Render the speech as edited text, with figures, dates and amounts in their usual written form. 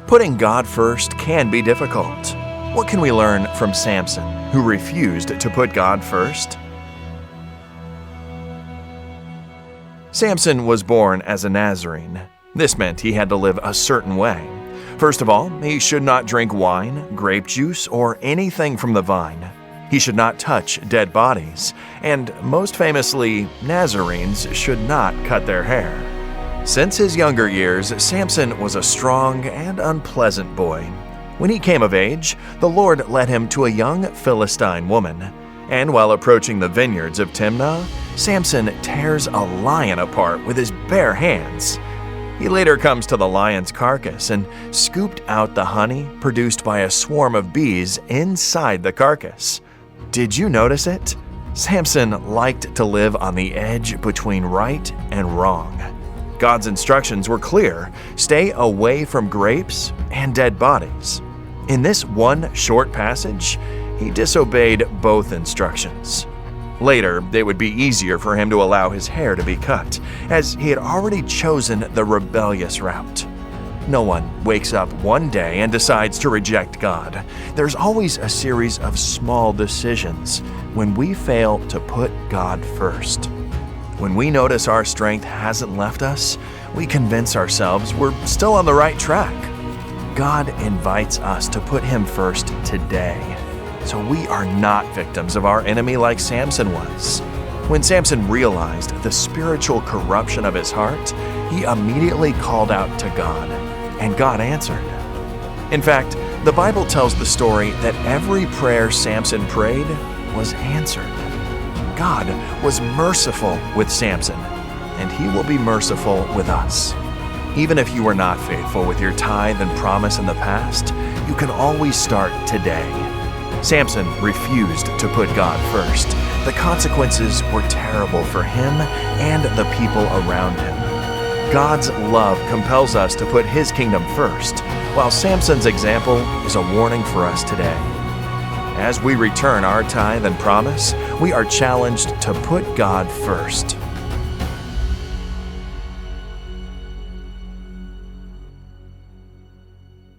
Putting God first can be difficult. What can we learn from Samson, who refused to put God first? Samson was born as a Nazarene. This meant he had to live a certain way. First of all, he should not drink wine, grape juice, or anything from the vine. He should not touch dead bodies, and most famously, Nazarenes should not cut their hair. Since his younger years, Samson was a strong and unpleasant boy. When he came of age, the Lord led him to a young Philistine woman, and while approaching the vineyards of Timnah, Samson tears a lion apart with his bare hands. He later comes to the lion's carcass and scooped out the honey produced by a swarm of bees inside the carcass. Did you notice it? Samson liked to live on the edge between right and wrong. God's instructions were clear: stay away from grapes and dead bodies. In this one short passage, he disobeyed both instructions. Later, it would be easier for him to allow his hair to be cut, as he had already chosen the rebellious route. No one wakes up one day and decides to reject God. There's always a series of small decisions when we fail to put God first. When we notice our strength hasn't left us, we convince ourselves we're still on the right track. God invites us to put Him first today, so we are not victims of our enemy like Samson was. When Samson realized the spiritual corruption of his heart, he immediately called out to God, and God answered. In fact, the Bible tells the story that every prayer Samson prayed was answered. God was merciful with Samson, and He will be merciful with us. Even if you were not faithful with your tithe and promise in the past, you can always start today. Samson refused to put God first. The consequences were terrible for him and the people around him. God's love compels us to put His kingdom first, while Samson's example is a warning for us today. As we return our tithe and promise, we are challenged to put God first.